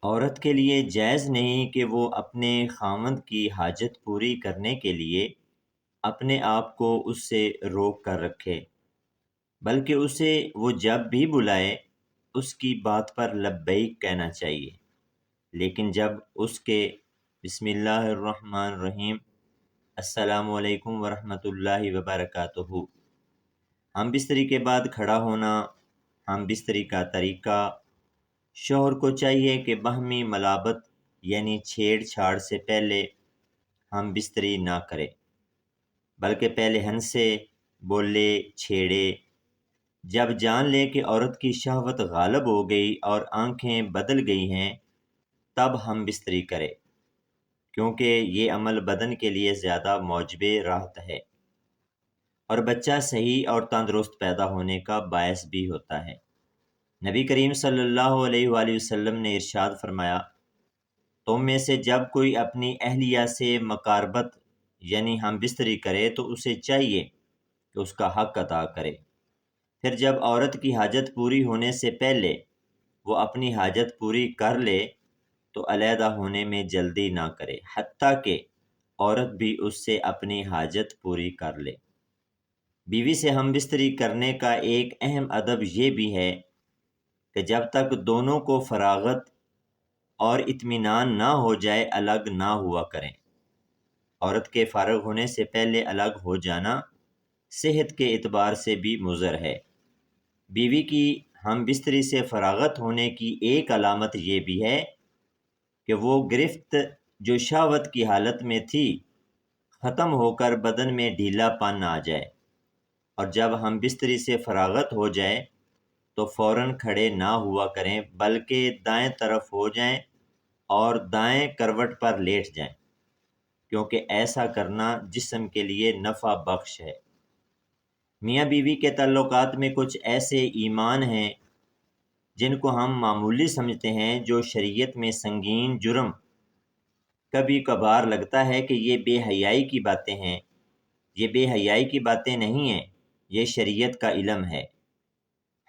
عورت کے لیے جائز نہیں کہ وہ اپنے خاوند کی حاجت پوری کرنے کے لیے اپنے آپ کو اس سے روک کر رکھے، بلکہ اسے وہ جب بھی بلائے اس کی بات پر لبیک کہنا چاہیے، لیکن جب اس کے بسم اللہ الرحمن الرحیم السلام علیکم ورحمۃ اللہ وبرکاتہ ہم بستری کے بعد کھڑا ہونا، ہم بستری کا طریقہ، شوہر کو چاہیے کہ باہمی ملابت یعنی چھیڑ چھاڑ سے پہلے ہم بستری نہ کرے، بلکہ پہلے ہنسے، بولے، چھیڑے۔ جب جان لے کہ عورت کی شہوت غالب ہو گئی اور آنکھیں بدل گئی ہیں تب ہم بستری کرے، کیونکہ یہ عمل بدن کے لیے زیادہ موجب راحت ہے اور بچہ صحیح اور تندرست پیدا ہونے کا باعث بھی ہوتا ہے۔ نبی کریم صلی اللہ علیہ وآلہ وسلم نے ارشاد فرمایا، تم میں سے جب کوئی اپنی اہلیہ سے مقاربت یعنی ہم بستری کرے تو اسے چاہیے کہ اس کا حق ادا کرے، پھر جب عورت کی حاجت پوری ہونے سے پہلے وہ اپنی حاجت پوری کر لے تو علیحدہ ہونے میں جلدی نہ کرے، حتیٰ کہ عورت بھی اس سے اپنی حاجت پوری کر لے۔ بیوی سے ہم بستری کرنے کا ایک اہم ادب یہ بھی ہے کہ جب تک دونوں کو فراغت اور اطمینان نہ ہو جائے الگ نہ ہوا کریں۔ عورت کے فارغ ہونے سے پہلے الگ ہو جانا صحت کے اعتبار سے بھی مضر ہے۔ بیوی کی ہم بستری سے فراغت ہونے کی ایک علامت یہ بھی ہے کہ وہ گرفت جو شہوت کی حالت میں تھی ختم ہو کر بدن میں ڈھیلا پن آ جائے، اور جب ہم بستری سے فراغت ہو جائے تو فوراً کھڑے نہ ہوا کریں بلکہ دائیں طرف ہو جائیں اور دائیں کروٹ پر لیٹ جائیں، کیونکہ ایسا کرنا جسم کے لیے نفع بخش ہے۔ میاں بیوی کے تعلقات میں کچھ ایسے ایمان ہیں جن کو ہم معمولی سمجھتے ہیں جو شریعت میں سنگین جرم، کبھی کبھار لگتا ہے کہ یہ بے حیائی کی باتیں ہیں۔ یہ بے حیائی کی باتیں نہیں ہیں، یہ شریعت کا علم ہے۔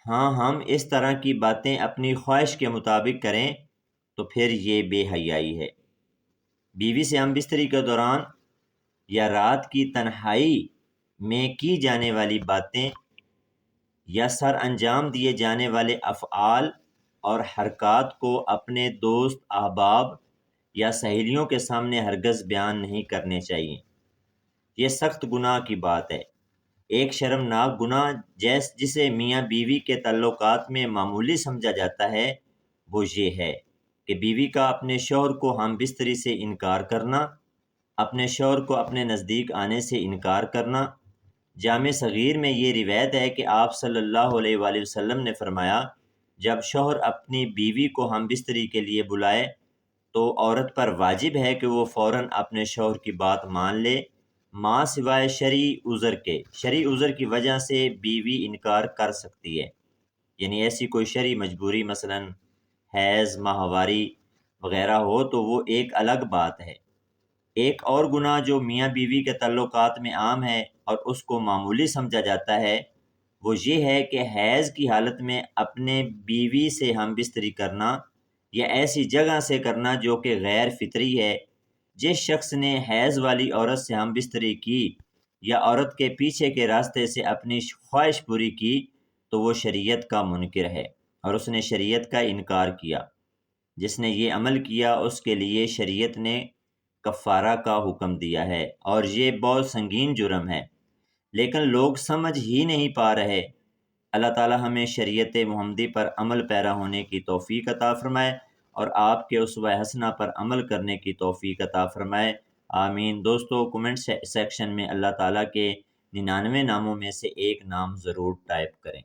ہاں ہم اس طرح کی باتیں اپنی خواہش کے مطابق کریں تو پھر یہ بے حیائی ہے۔ بیوی سے ہم بستری کے دوران یا رات کی تنہائی میں کی جانے والی باتیں یا سر انجام دیے جانے والے افعال اور حرکات کو اپنے دوست، احباب یا سہیلیوں کے سامنے ہرگز بیان نہیں کرنے چاہیے۔ یہ سخت گناہ کی بات ہے۔ ایک شرمناک گناہ جسے میاں بیوی کے تعلقات میں معمولی سمجھا جاتا ہے وہ یہ ہے کہ بیوی کا اپنے شوہر کو ہم بستری سے انکار کرنا، اپنے شوہر کو اپنے نزدیک آنے سے انکار کرنا۔ جامع صغیر میں یہ روایت ہے کہ آپ صلی اللہ علیہ وآلہ وسلم نے فرمایا، جب شوہر اپنی بیوی کو ہم بستری کے لیے بلائے تو عورت پر واجب ہے کہ وہ فوراً اپنے شوہر کی بات مان لے، ماں سوائے شرعی عذر کے۔ شرعی عذر کی وجہ سے بیوی انکار کر سکتی ہے، یعنی ایسی کوئی شرعی مجبوری مثلاً حیض، ماہواری وغیرہ ہو تو وہ ایک الگ بات ہے۔ ایک اور گناہ جو میاں بیوی کے تعلقات میں عام ہے اور اس کو معمولی سمجھا جاتا ہے وہ یہ ہے کہ حیض کی حالت میں اپنے بیوی سے ہم بستری کرنا یا ایسی جگہ سے کرنا جو کہ غیر فطری ہے۔ جس شخص نے حیض والی عورت سے ہم بستری کی یا عورت کے پیچھے کے راستے سے اپنی خواہش پوری کی تو وہ شریعت کا منکر ہے اور اس نے شریعت کا انکار کیا۔ جس نے یہ عمل کیا اس کے لیے شریعت نے کفارہ کا حکم دیا ہے اور یہ بہت سنگین جرم ہے، لیکن لوگ سمجھ ہی نہیں پا رہے۔ اللہ تعالی ہمیں شریعت محمدی پر عمل پیرا ہونے کی توفیق عطا فرمائے اور آپ کے اسوہ حسنہ پر عمل کرنے کی توفیق عطا فرمائے، آمین۔ دوستو کمنٹ سیکشن میں اللہ تعالیٰ کے 99 ناموں میں سے ایک نام ضرور ٹائپ کریں۔